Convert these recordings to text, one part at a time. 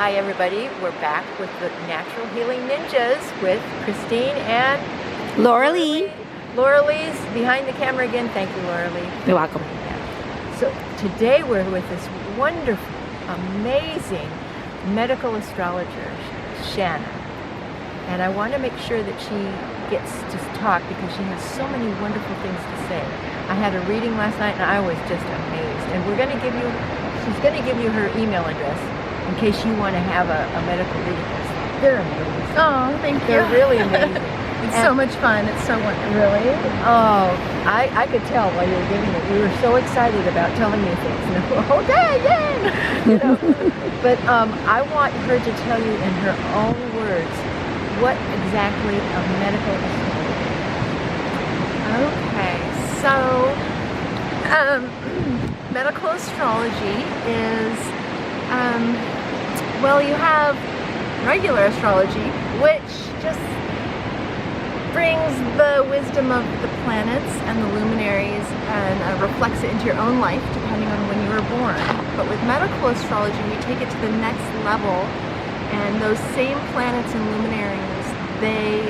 Hi everybody, we're back with the Natural Healing Ninjas with Christine and Laura Lee. Laura Lee's behind the camera again. Thank you, Laura Lee. You're welcome. So today we're with this wonderful, amazing medical astrologer, Shanna. And I want to make sure that she gets to talk because she has so many wonderful things to say. I had a reading last night and I was just amazed. And we're going to give you, she's going to give you her email address in case you want to have a medical reading. They're amazing. Oh, thank you. They're really amazing. It's so much fun. It's so wonderful. Really? Oh, I could tell while you were giving it. You were so excited about telling me things. And okay, yay! You know. But I want her to tell you in her own words what exactly a medical astrology is. Okay, so medical astrology is, well, you have regular astrology, which just brings the wisdom of the planets and the luminaries and reflects it into your own life depending on when you were born. But with medical astrology, we take it to the next level, and those same planets and luminaries, they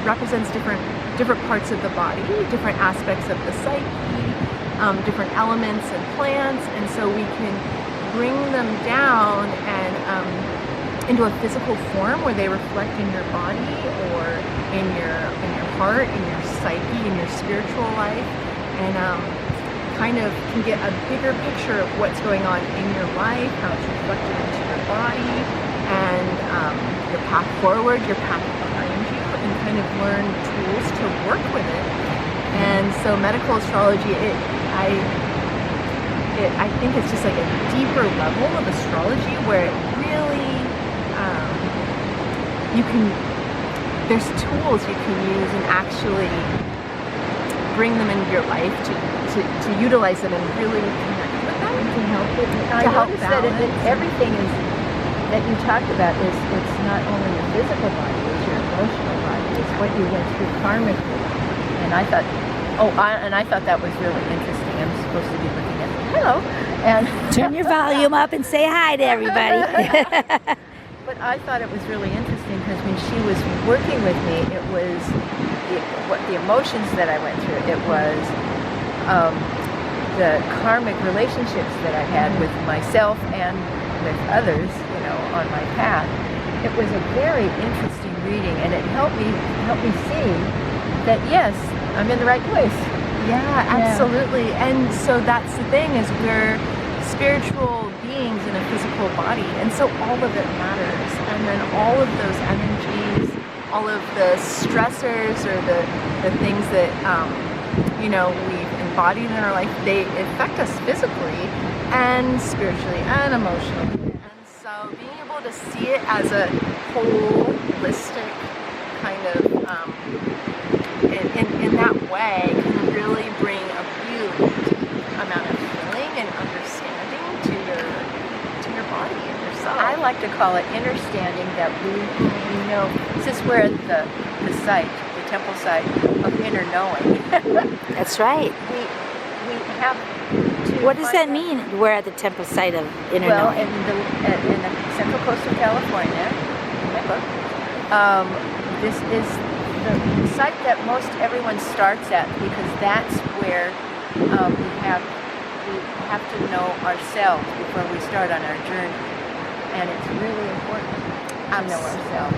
represents different parts of the body, different aspects of the psyche, different elements and plants, and so we can bring them down and into a physical form where they reflect in your body or in your heart, in your psyche, in your spiritual life, and kind of can get a bigger picture of what's going on in your life, how it's reflected into your body, and your path forward, your path behind you, and kind of learn tools to work with it. And so medical astrology, I think it's just like a deeper level of astrology where it really, there's tools you can use and actually bring them into your life to utilize them and really connect with them. To help it. I noticed that everything is that you talked about it's not only your physical body, it's your emotional body, it's what you went through karmically. And I thought, I thought that was really interesting. I'm supposed to be looking at hello, and Turn your volume up and say hi to everybody. But I thought it was really interesting because when she was working with me, it was the emotions that I went through. It was the karmic relationships that I had with myself and with others, you know, on my path. It was a very interesting reading, and it helped me see that yes, I'm in the right place. Yeah, absolutely. And so that's the thing, is we're spiritual beings in a physical body, and so all of it matters. And then all of those energies, all of the stressors or the things that you know, we've embodied in our life, they affect us physically and spiritually and emotionally. And so being able to see it as a holistic kind of in that way can really bring a huge amount of healing and understanding to your body and yourself. I like to call it understanding that we know, since we're at the site, the temple site of inner knowing. That's right. We have to. What does that mean? We're at the temple site of inner Well, knowing. in the central coast of California, in my book, this is the site that most everyone starts at because that's where we have to know ourselves before we start on our journey, and it's really important to know ourselves.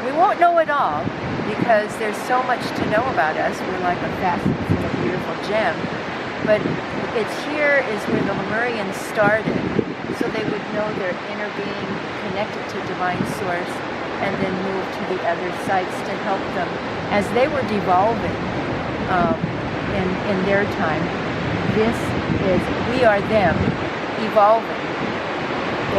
We won't know it all because there's so much to know about us. We're like a fascinating, beautiful gem, but it's here is where the Lemurians started, so they would know their inner being connected to divine source, and then move to the other sites to help them as they were devolving in their time. This is, we are them evolving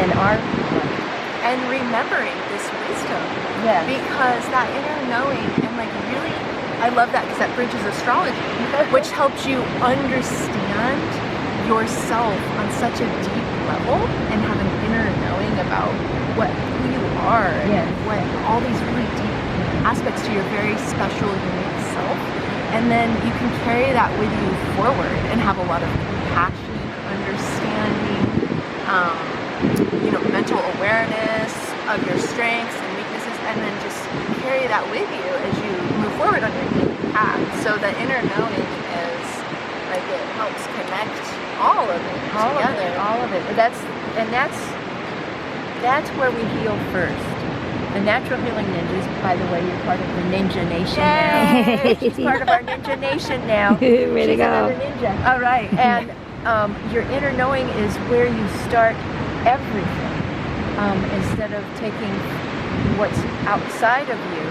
in our life. And remembering this wisdom. Yes. Because that inner knowing, and like really, I love that because that bridges astrology, which helps you understand yourself on such a deep level and have an inner knowing about who you are and what all these really deep aspects to your very special, unique self. And then you can carry that with you forward and have a lot of compassion, understanding, you know, mental awareness, of your strengths and weaknesses, and then just carry that with you as you move forward on your healing path. So the inner knowing is like it helps connect all of it together. All of it. That's where we heal first. The Natural Healing Ninjas, by the way, you're part of the Ninja Nation now. She's part of our Ninja Nation now. Way to She's go. another ninja. All right. And your inner knowing is where you start everything. Instead of taking what's outside of you,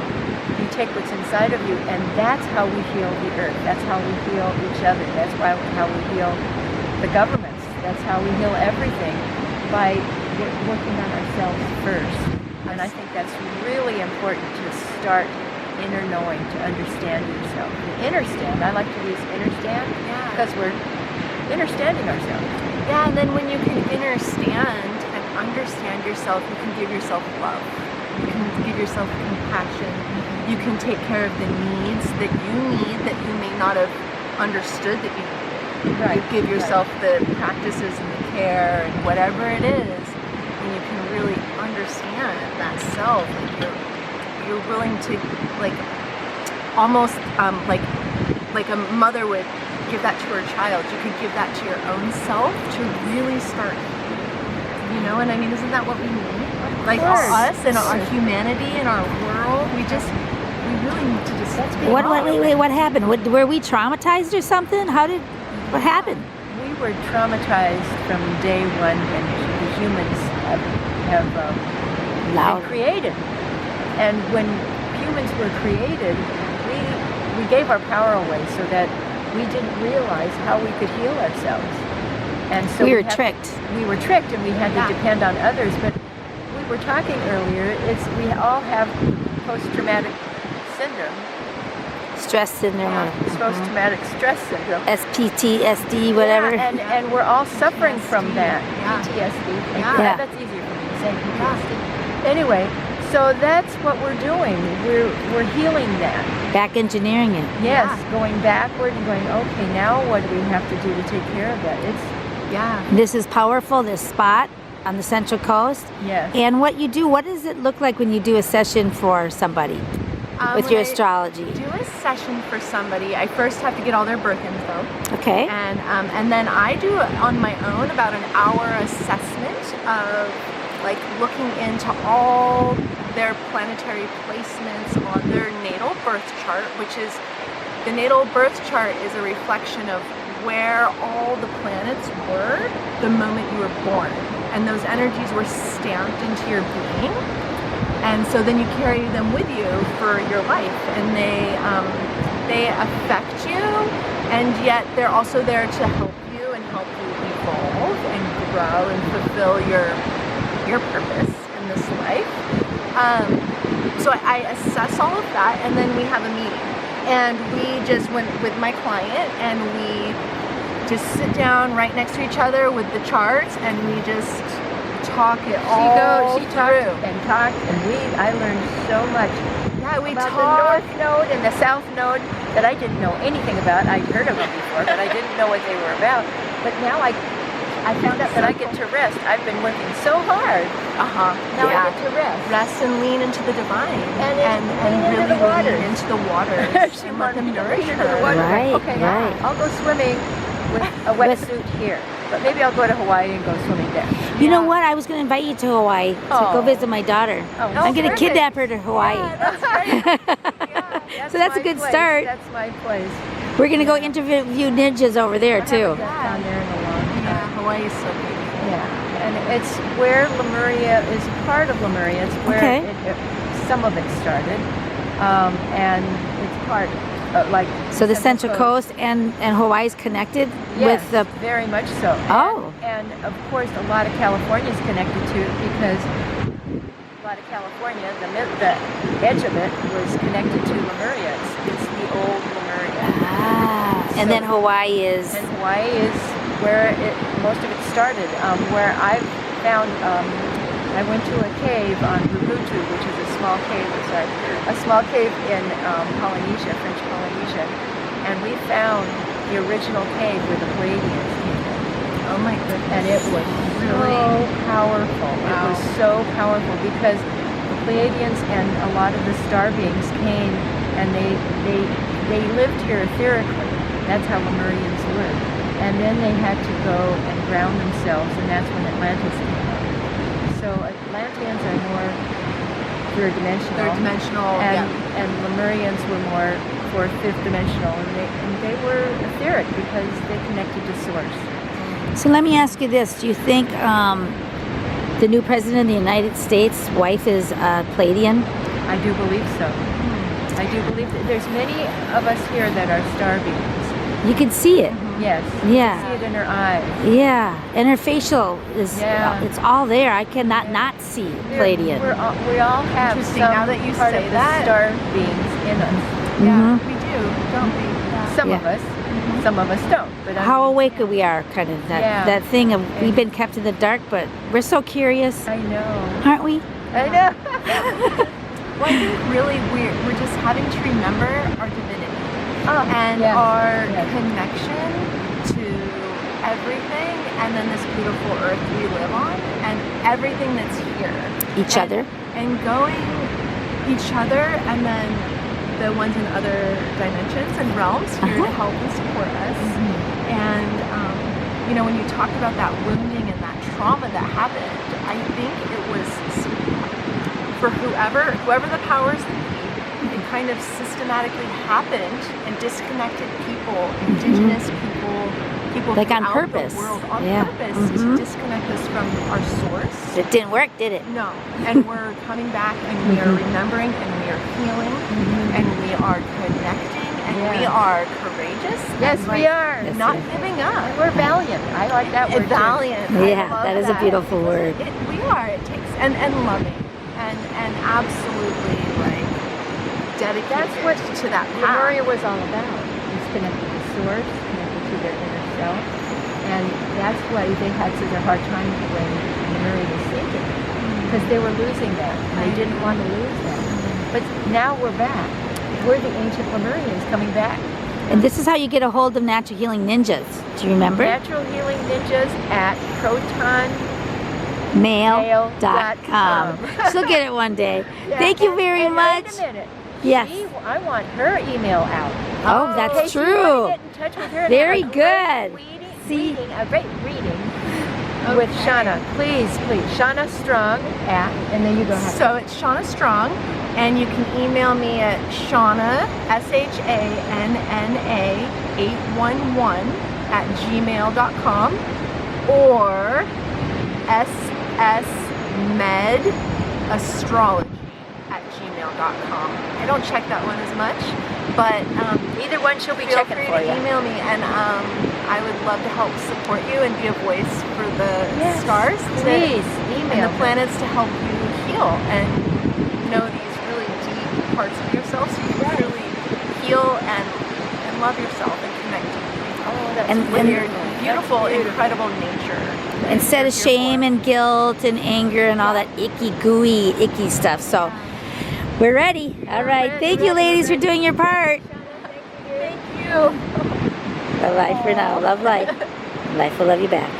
you take what's inside of you, and that's how we heal the earth. That's how we heal each other. That's how we heal the governments. That's how we heal everything, by working on ourselves first. And I think that's really important, to start inner knowing, to understand yourself. The inner stand, I like to use inner stand because we're understanding ourselves. Yeah, and then when you can understand and understand yourself, you can give yourself love. You can give yourself compassion. You can take care of the needs that you need that you may not have understood that you needed. Right. You give yourself the practices and the care and whatever it is, and you can really understand that self. Like you're willing to, like, almost like a mother would give that to her child. You could give that to your own self to really start. You know, and I mean, isn't that what we need? Like us and our humanity and our world, we really need to just. Wait, what happened? Were we traumatized or something? What happened? We were traumatized from day one when the humans have been created. And when humans were created, we gave our power away so that we didn't realize how we could heal ourselves. And so we were tricked. We were tricked, and we had to depend on others. But we were talking earlier, we all have post-traumatic syndrome. Stress syndrome. Post-traumatic stress syndrome. SPTSD, whatever. Yeah, and we're all suffering from that. Yeah. PTSD. Yeah. That's easier for me to say, PTSD. Anyway, so that's what we're doing. We're healing that. Back engineering it. Yes, going backward and going, okay, now what do we have to do to take care of that? This is powerful, this spot on the Central Coast. Yes. And what you do, what does it look like when you do a session for somebody with your astrology? Do a session for somebody, I first have to get all their birth info. Okay. And then I do on my own about an hour assessment of, like, looking into all their planetary placements on their natal birth chart, which is, the natal birth chart is a reflection of where all the planets were the moment you were born. And those energies were stamped into your being. And so then you carry them with you for your life, and they affect you, and yet they're also there to help you and help you evolve and grow and fulfill your purpose in this life. So I assess all of that, and then we have a meeting, and we just went with my client, and we just sit down right next to each other with the charts, and we just talk it all She through. talked, and I learned so much. Yeah, we about talk. the North Node and the South Node that I didn't know anything about. I'd heard of them before, but I didn't know what they were about. But now I found out that I get to rest. I've been working so hard. Now I get to rest. Rest and lean into the divine, And really into the waters. lean into the waters She and let wanted them me to nourish lean into the her. water. Right, Okay, right. I'll go swimming with a wetsuit here. But maybe I'll go to Hawaii and go swimming there. You know what? I was going to invite you to Hawaii to go visit my daughter. Oh, I'm going to perfect. kidnap her to Hawaii. Yeah, that's great. So that's a my good place. start. That's my place. We're going to go interview ninjas over there too. Down there in a long time. Yeah, Hawaii is so beautiful. Yeah, and it's where Lemuria is part of Lemuria. It's where some of it started, and it's part So the Central Coast and Hawaii's connected yes, with the. very much so. Oh. And of course, a lot of California is connected to it because a lot of California, the edge of it was connected to Lemuria. It's the old Lemuria. And then Hawaii is. And Hawaii is where most of it started. Where I found, I went to a cave on Rubutu, which is a small cave in Polynesia, French Polynesia, and we found the original cave where the Pleiadians came in. Oh my goodness. And it was Really? so powerful. It Wow. was so powerful because the Pleiadians and a lot of the star beings came and they lived here etherically. That's how Lemurians lived. And then they had to go and ground themselves, and that's when Atlantis came up. So Atlanteans are more third dimensional. Third dimensional, And Lemurians were more fourth, fifth dimensional, and they were etheric because they connected to source. So let me ask you this. Do you think the new president of the United States' wife is Pleiadian? I do believe so. I do believe that there's many of us here that are star beings. You can see it. Yes. Yeah. You see it in her eyes. Yeah. And her facial is, Yeah. it's all there. I cannot not see Pleiadian. We all have Interesting, some now that you part say of that. the star beings in us. Yeah, we do, don't we? Yeah. Some Yeah. of us. Some of us don't. But How awake we are, kind of that thing of we've been kept in the dark, but we're so curious, I know. aren't we? I know. Well, I think really we're just having to remember our divinity and yes, our yes. connection to everything, and then this beautiful earth we live on, and everything that's here. Each other. And going each other, and then the ones in other dimensions and realms here to help and support us. And you know, when you talked about that wounding and that trauma that happened, I think it was for whoever the powers that be, it kind of systematically happened and disconnected people, indigenous people Like on throughout purpose. the world on Yeah. purpose to disconnect us from our source. It didn't work, did it? No, and we're coming back, and we are remembering, and we are healing, and we are connecting, and we Yeah. are courageous. Yes, and, we like, are. Yes, not we are. giving up. We're valiant. I like that word. too. Valiant. Yeah, I love that is a beautiful word. We are. It takes and loving and absolutely like dedicated That's what to that path. Lemuria was all about. It's connected to source, connected to their inner self. And that's why they had such a hard time when Lemuria was sinking. Because they were losing that. And they didn't want to lose that. But now we're back. We're the ancient Lemurians coming back. And this is how you get a hold of Natural Healing Ninjas. Do you remember? Natural Healing Ninjas at Mail.com. She'll get it one day. Yeah, Thank you very and much. Wait a minute. Yes. I want her email out. Oh, In that's case you true. want to get in touch with her and Very have a good. great See? a great reading with Shanna. Please, Shanna Strong at, and then you go ahead. So it's Shanna Strong, and you can email me at Shanna SHANNA811 at gmail.com or ssmedastrology at gmail.com. I don't check that one as much, but Either one she'll be feel checking free for to you. email me, and I would love to help support you and be a voice for the Yes, stars please, and email the planets to help you heal and know these really deep parts of yourself, so you can truly heal and love yourself and connect with your beautiful, incredible nature. Instead of You're here shame for. and guilt and anger and all that icky, gooey, icky stuff. So we're ready. All right. Thank you, ladies, for doing your part. Thank you. Bye-bye for now. Love life. Life will love you back.